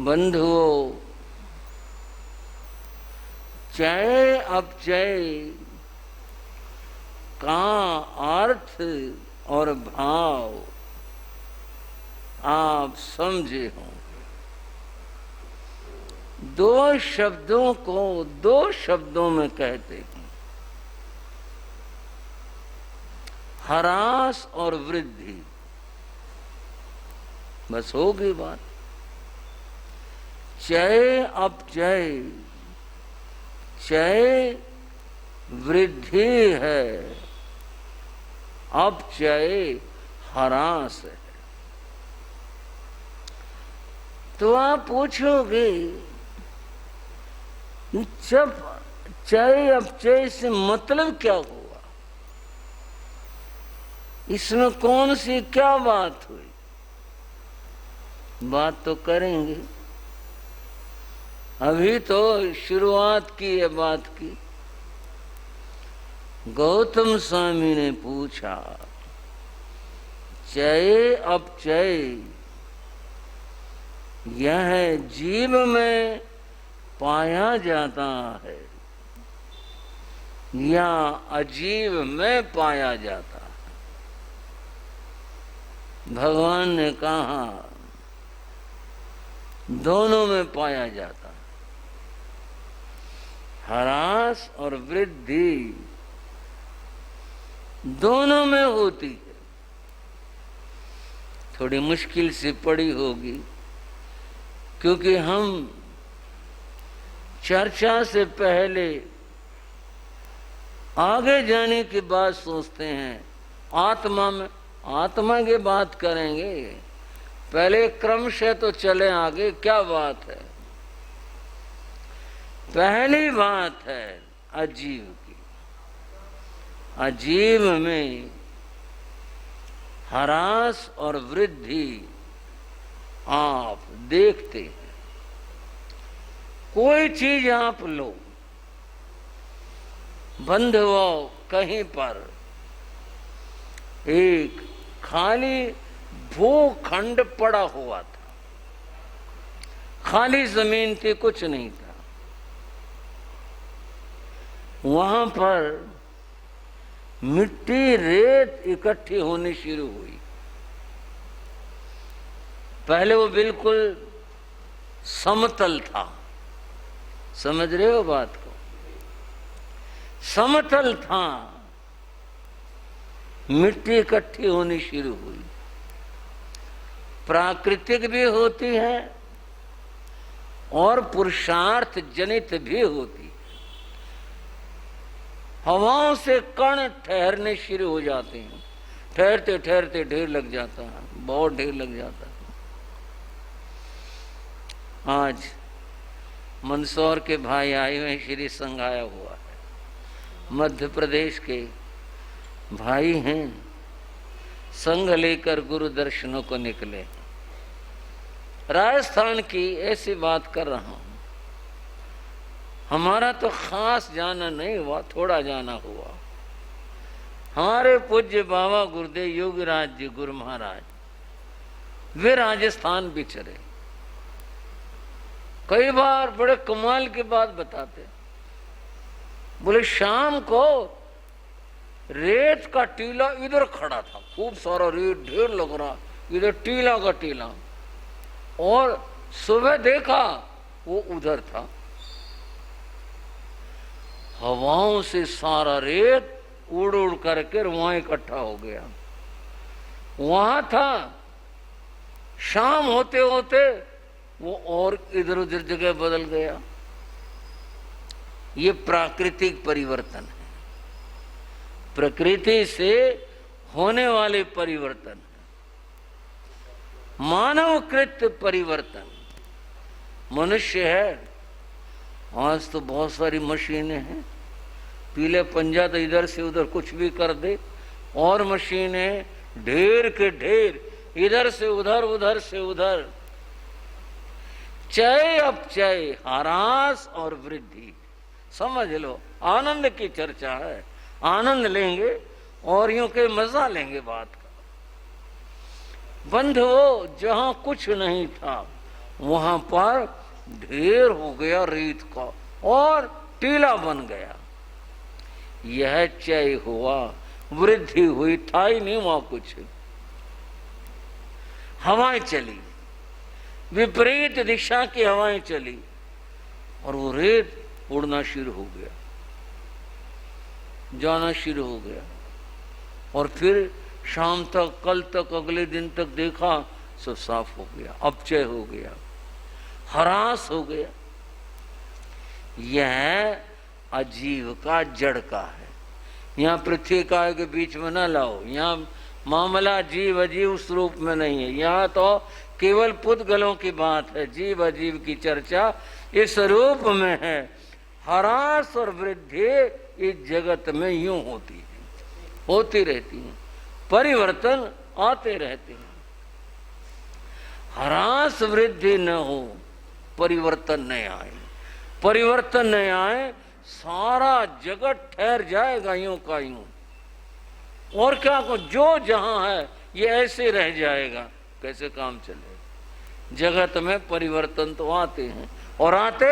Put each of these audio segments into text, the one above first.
बंधुओं, चय अपचय का अर्थ और भाव आप समझे हो। दो शब्दों को दो शब्दों में कहते हैं, ह्रास और वृद्धि। बस होगी बात। चय अपचय, चय वृद्धि है, अपचय ह्रास है। तो आप पूछोगे जब चय अपचय से मतलब क्या हुआ, इसमें कौन सी क्या बात हुई? बात तो करेंगे, अभी तो शुरुआत की है बात की। गौतम स्वामी ने पूछा, चय अपचय यह जीव में पाया जाता है या अजीव में पाया जाता है? भगवान ने कहा दोनों में पाया जाता है। ह्रास और वृद्धि दोनों में होती है। थोड़ी मुश्किल से पड़ी होगी, क्योंकि हम चर्चा से पहले आगे जाने की बात सोचते हैं। आत्मा में, आत्मा की बात करेंगे, पहले क्रमशः तो चले आगे। क्या बात है? पहली बात है अजीव की। अजीव में ह्रास और वृद्धि आप देखते हैं। कोई चीज आप लो, बंधुओं, कहीं पर एक खाली भूखंड पड़ा हुआ था, खाली जमीन थी, कुछ नहीं था। वहां पर मिट्टी रेत इकट्ठी होनी शुरू हुई। पहले वो बिल्कुल समतल था, समझ रहे हो बात को? समतल था, मिट्टी इकट्ठी होनी शुरू हुई। प्राकृतिक भी होती है और पुरुषार्थ जनित भी होती है। हवाओं से कण ठहरने शुरू हो जाते हैं, ठहरते ठहरते ढेर लग जाता है, बहुत ढेर लग जाता है। आज मंदसौर के भाई आए हुए, श्री संघ आया हुआ है, मध्य प्रदेश के भाई हैं, संघ लेकर गुरु दर्शनों को निकले। राजस्थान की ऐसी बात कर रहा हूं। हमारा तो खास जाना नहीं हुआ, थोड़ा जाना हुआ। हमारे पूज्य बाबा गुरुदेव योगीराज जी गुरु महाराज, वे राजस्थान बिचरे। कई बार बड़े कमाल की बात बताते, बोले शाम को रेत का टीला इधर खड़ा था, खूब सारा रेत ढेर लग रहा, इधर टीला का टीला, और सुबह देखा वो उधर था। हवाओं से सारा रेत उड़ उड़ करके वहां इकट्ठा हो गया। वहां था, शाम होते होते वो और इधर उधर जगह बदल गया। ये प्राकृतिक परिवर्तन है, प्रकृति से होने वाले परिवर्तन, मानवकृत परिवर्तन। मनुष्य है, आज तो बहुत सारी मशीनें हैं, पीले पंजा तो इधर से उधर कुछ भी कर दे, और मशीनें ढेर के ढेर, इधर से उधर उधर से उधर। चय अपचय, ह्रास और वृद्धि, समझ लो। आनंद की चर्चा है, आनंद लेंगे और यूं के मजा लेंगे बात का। बंधुओं, जहां कुछ नहीं था वहां पर ढेर हो गया रेत का और टीला बन गया। यह चय हुआ, वृद्धि हुई, था ही नहीं वहां कुछ। हवाएं चली, विपरीत दिशा की हवाएं चली और वो रेत उड़ना शुरू हो गया, जाना शुरू हो गया। और फिर शाम तक, कल तक, अगले दिन तक देखा, सब साफ हो गया, अपचय हो गया, हरास हो गया। यह अजीव का जड़ का है। यहाँ पृथ्वी काय के बीच में न लाओ। यहाँ मामला जीव अजीव उस रूप में नहीं है। यहाँ तो केवल पुद्गलों की बात है। जीव अजीव की चर्चा इस रूप में है। हरास और वृद्धि इस जगत में यूं होती है, होती रहती है, परिवर्तन आते रहते हैं। हरास वृद्धि न हो, परिवर्तन नहीं आए। परिवर्तन नहीं आए, सारा जगत ठहर जाएगा यूं का यूं। और क्या को जो जहां है ये ऐसे रह जाएगा, कैसे काम चलेगा। जगत में परिवर्तन तो आते हैं और आते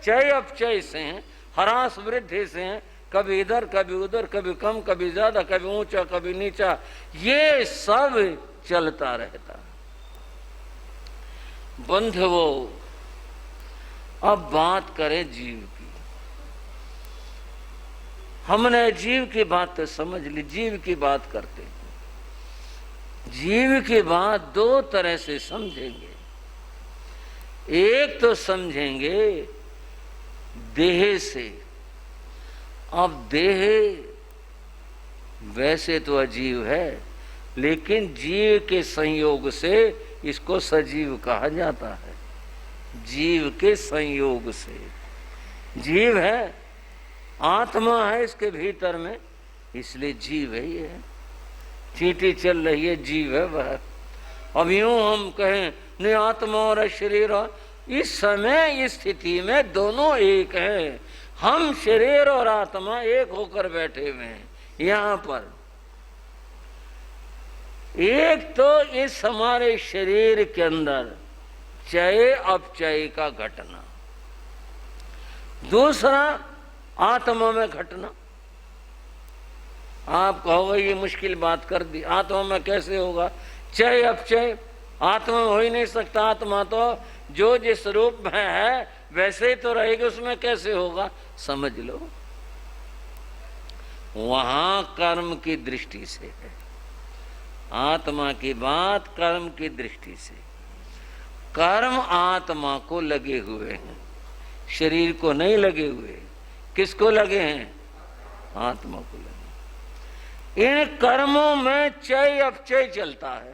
चय अपचय से हैं, हरास वृद्धि से हैं। कभी इधर, कभी उधर, कभी कम, कभी ज्यादा, कभी ऊंचा, कभी नीचा, ये सब चलता रहता है। बंधुओं, अब बात करें जीव की। हमने जीव की बात तो समझ ली, जीव की बात करते हैं। जीव की बात दो तरह से समझेंगे। एक तो समझेंगे देह से। अब देह वैसे तो अजीव है, लेकिन जीव के संयोग से इसको सजीव कहा जाता है। जीव के संयोग से जीव है, आत्मा है इसके भीतर में, इसलिए जीव है। ये चींटी चल रही है, जीव है वह। अब यूं हम कहें नहीं आत्मा और शरीर, इस समय इस स्थिति में दोनों एक है। हम शरीर और आत्मा एक होकर बैठे हुए हैं यहाँ पर। एक तो इस हमारे शरीर के अंदर चय अपचय का घटना, दूसरा आत्मा में घटना। आप कहोगे ये मुश्किल बात कर दी, आत्मा में कैसे होगा चय अपचय? आत्मा हो ही नहीं सकता। आत्मा तो जो जिस रूप में है वैसे ही तो रहेगी, उसमें कैसे होगा? समझ लो, वहां कर्म की दृष्टि से है। आत्मा की बात कर्म की दृष्टि से। कर्म आत्मा को लगे हुए हैं, शरीर को नहीं लगे हुए। किसको लगे हैं? आत्मा को लगे। इन कर्मों में चय अपचय चलता है।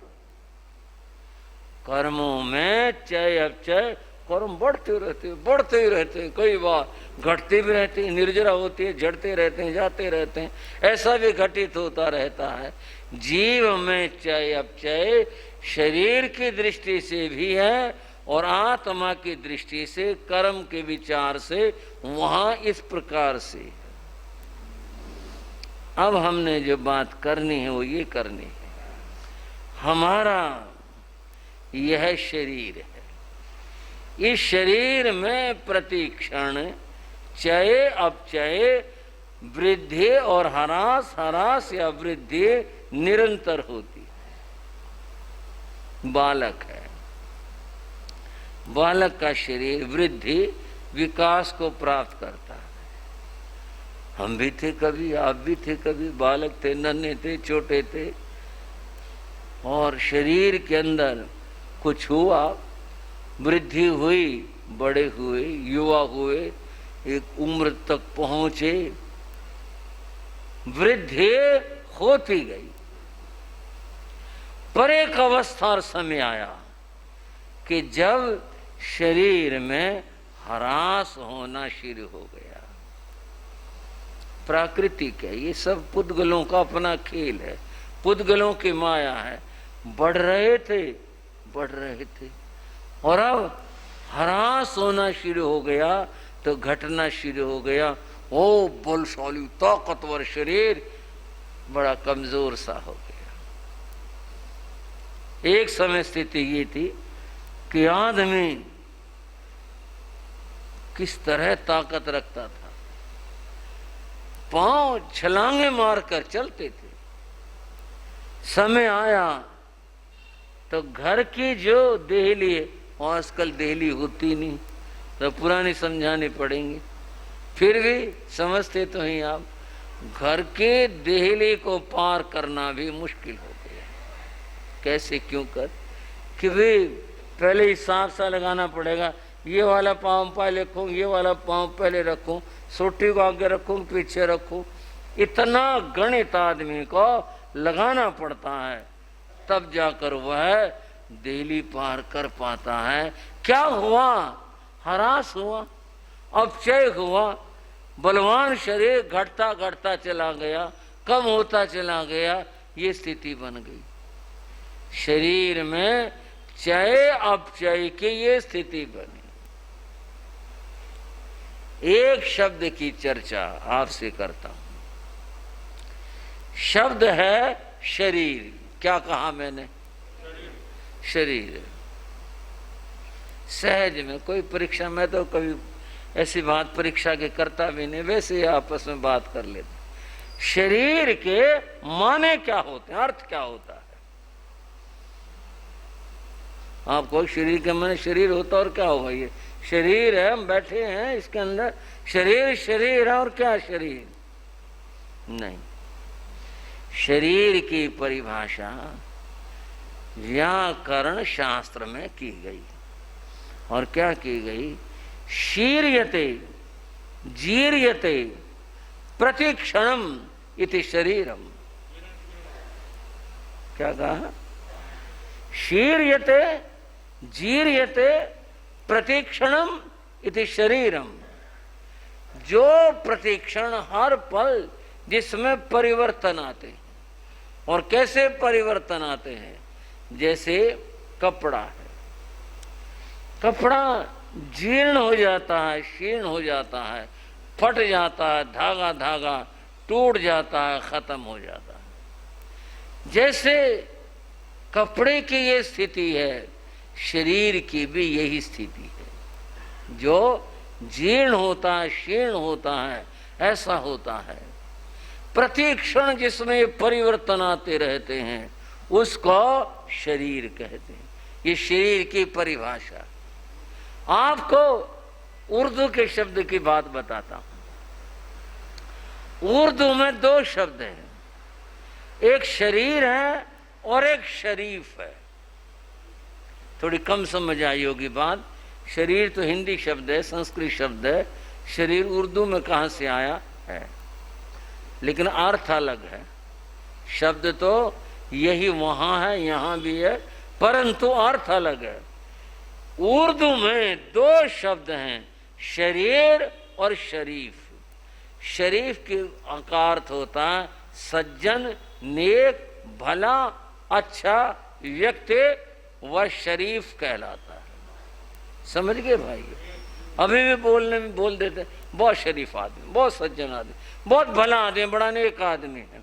कर्मों में चय अपचय, कर्म बढ़ते ही रहते हैं। कई बार घटते भी रहते हैं, निर्जरा होती है, जड़ते रहते हैं, जाते रहते हैं। ऐसा भी घटित होता रहता है। जीव में चय अपचय शरीर की दृष्टि से भी है और आत्मा की दृष्टि से, कर्म के विचार से वहां इस प्रकार से। अब हमने जो बात करनी है वो ये करनी है, हमारा यह शरीर है। इस शरीर में प्रतिक्षण चय अपचय, वृद्धि और हरास, हरास या वृद्धि निरंतर होती है। बालक है, बालक का शरीर वृद्धि विकास को प्राप्त करता है। हम भी थे कभी, आप भी थे कभी, बालक थे, नन्हे थे, छोटे थे, और शरीर के अंदर कुछ हुआ, वृद्धि हुई, बड़े हुए, युवा हुए, एक उम्र तक पहुंचे, वृद्धि होती गई। पर एक अवस्था और समय आया कि जब शरीर में ह्रास होना शुरू हो गया। प्राकृतिक है, ये सब पुद्गलों का अपना खेल है, पुद्गलों की माया है। बढ़ रहे थे और अब ह्रास होना शुरू हो गया तो घटना शुरू हो गया। ओ बलशाली ताकतवर शरीर बड़ा कमजोर सा हो गया। एक समय स्थिति ये थी कि आदमी किस तरह ताकत रखता था, पांव छलांगे मारकर चलते थे। समय आया तो घर की जो देहली है, आजकल देहली होती नहीं, तो पुरानी समझानी पड़ेंगी, फिर भी समझते तो ही आप, घर के देहली को पार करना भी मुश्किल हो गया। कैसे, क्यों कर, कि भाई पहले हिसाब सा लगाना पड़ेगा, ये वाला पाँव पहले रखूँ, ये वाला पाँव पहले रखूँ, सोटी को आगे रखूँ पीछे रखूँ, इतना गणित आदमी को लगाना पड़ता है, तब जाकर वह देहली पार कर पाता है। क्या हुआ, हरास हुआ, अपचय हुआ, बलवान शरीर घटता घटता चला गया, कम होता चला गया, ये स्थिति बन गई। शरीर में चय अपचय की ये स्थिति बनी। एक शब्द की चर्चा आपसे करता हूं, शब्द है शरीर। क्या कहा मैंने, शरीर। सहज में कोई परीक्षा में तो कभी ऐसी बात परीक्षा के करता भी नहीं, वैसे आपस में बात कर लेते। शरीर के माने क्या होते हैं, अर्थ क्या होता है? आपको शरीर के माने शरीर होता और क्या होगा, ये शरीर है, हम बैठे हैं इसके अंदर, शरीर शरीर है और क्या शरीर नहीं। शरीर की परिभाषा व्याकरण शास्त्र में की गई, और क्या की गई, शीर्यते जीर्यते प्रतिक्षणम इति शरीरम। क्या कहा, शीर्यते जीर्यते प्रतिक्षणम इति शरीरम। जो प्रतिक्षण, हर पल जिसमें परिवर्तन आते हैं, और कैसे परिवर्तन आते हैं, जैसे कपड़ा है, कपड़ा जीर्ण हो जाता है, शीर्ण हो जाता है, फट जाता है, धागा धागा टूट जाता है, खत्म हो जाता है। जैसे कपड़े की ये स्थिति है, शरीर की भी यही स्थिति है। जो जीर्ण होता है, शीर्ण होता है, ऐसा होता है। प्रतिक्षण जिसमें परिवर्तन आते रहते हैं, उसको शरीर कहते हैं। ये शरीर की परिभाषा। आपको उर्दू के शब्द की बात बताता हूं। उर्दू में दो शब्द हैं, एक शरीर है और एक शरीफ है। थोड़ी कम समझ आई होगी बात। शरीर तो हिंदी शब्द है, संस्कृत शब्द है, शरीर उर्दू में कहाँ से आया है, लेकिन अर्थ अलग है। शब्द तो यही वहाँ है, यहाँ भी है, परंतु अर्थ अलग है। उर्दू में दो शब्द हैं, शरीर और शरीफ। शरीफ का अर्थ होता है सज्जन, नेक, भला, अच्छा व्यक्ति, वह शरीफ कहलाता है। समझ गए भाई? अभी भी बोलने में बोल देते बहुत शरीफ आदमी, बहुत सज्जन आदमी, बहुत भला आदमी, बड़ा नेक आदमी है।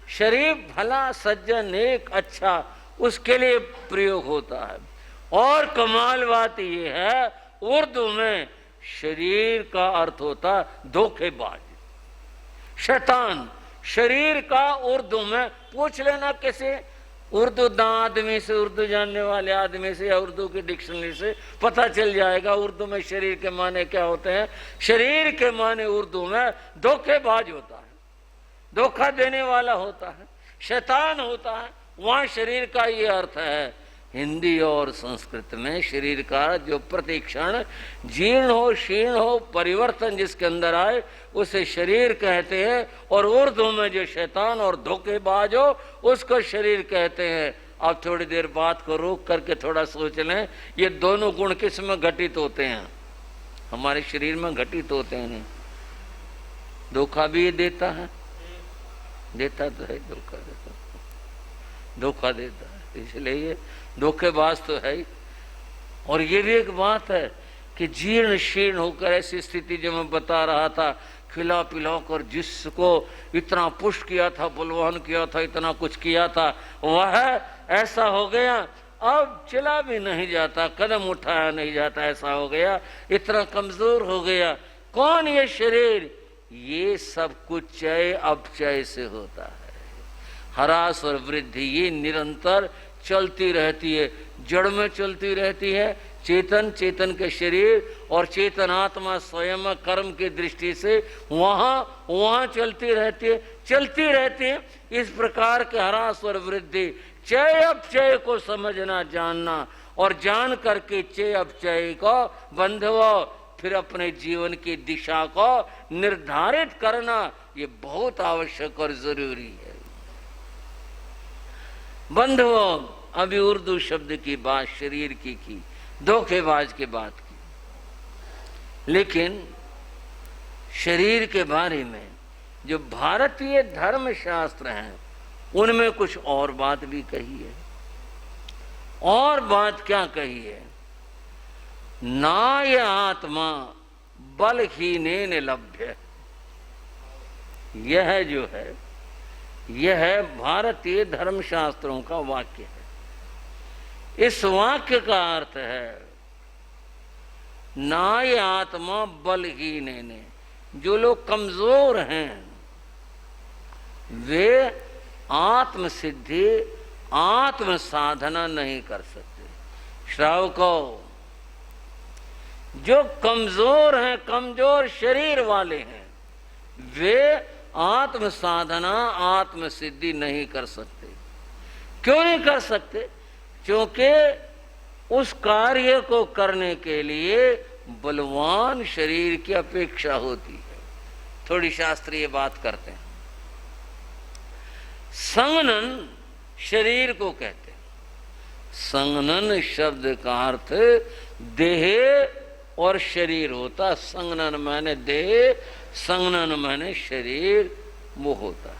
शरीफ, भला, सज्जन, नेक, अच्छा, उसके लिए प्रयोग होता है। और कमाल बात यह है, उर्दू में शरीर का अर्थ होता धोखेबाज, शैतान। शरीर का उर्दू में पूछ लेना किसी उर्दू आदमी से, उर्दू जानने वाले आदमी से, या उर्दू की डिक्शनरी से पता चल जाएगा उर्दू में शरीर के माने क्या होते हैं। शरीर के माने उर्दू में धोखेबाज होता है, धोखा देने वाला होता है, शैतान होता है। वहां शरीर का ये अर्थ है। हिंदी और संस्कृत में शरीर का जो प्रतिक्षण जीर्ण हो, शीर्ण हो, परिवर्तन जिसके अंदर आए, उसे शरीर कहते हैं। और उर्दू में जो शैतान और धोखेबाज हो, उसको शरीर कहते हैं। आप थोड़ी देर बात को रोक करके थोड़ा सोच लें, ये दोनों गुण किस में घटित होते हैं? हमारे शरीर में घटित होते हैं। धोखा भी ये देता है, देता तो है, धोखा देता, धोखा देता है, इसलिए ये धोखेबाज तो है ही। और ये भी एक बात है कि जीर्ण शीर्ण होकर ऐसी स्थिति जो मैं बता रहा था, खिला पिला कर जिसको इतना पुष्ट किया था, बलवान किया था, इतना कुछ किया था, वह ऐसा हो गया अब चला भी नहीं जाता, कदम उठाया नहीं जाता, ऐसा हो गया, इतना कमजोर हो गया। कौन ये शरीर? ये सब कुछ चय अपचय से होता है। ह्रास और वृद्धि ये निरंतर चलती रहती है, जड़ में चलती रहती है। चेतन, चेतन के शरीर और चेतन आत्मा स्वयं कर्म की दृष्टि से वहां चलती रहती है, चलती रहती है। इस प्रकार के ह्रास और वृद्धि, चय अपचय को समझना, जानना, और जान करके चय अपचय को बंधव फिर अपने जीवन की दिशा को निर्धारित करना, ये बहुत आवश्यक और जरूरी है। बंधुओं, अभी उर्दू शब्द की बात शरीर की धोखेबाज की बात की, लेकिन शरीर के बारे में जो भारतीय धर्म शास्त्र हैं उनमें कुछ और बात भी कही है। और बात क्या कही है? नाय आत्मा बलहीनेन लभ्य। यह जो है, यह भारतीय धर्मशास्त्रों का वाक्य है। इस वाक्य का अर्थ है नाय आत्मा बलहीनेन, जो लोग कमजोर हैं वे आत्म सिद्धि, आत्म साधना नहीं कर सकते। श्रावको, जो कमजोर हैं, कमजोर शरीर वाले हैं, वे आत्म साधना, आत्म सिद्धि नहीं कर सकते। क्यों नहीं कर सकते? क्योंकि उस कार्य को करने के लिए बलवान शरीर की अपेक्षा होती है। थोड़ी शास्त्रीय बात करते हैं। संगनन शरीर को कहते हैं। संगनन शब्द का अर्थ देह और शरीर होता। संगनन माने देह, संगनन माने शरीर, वो होता है।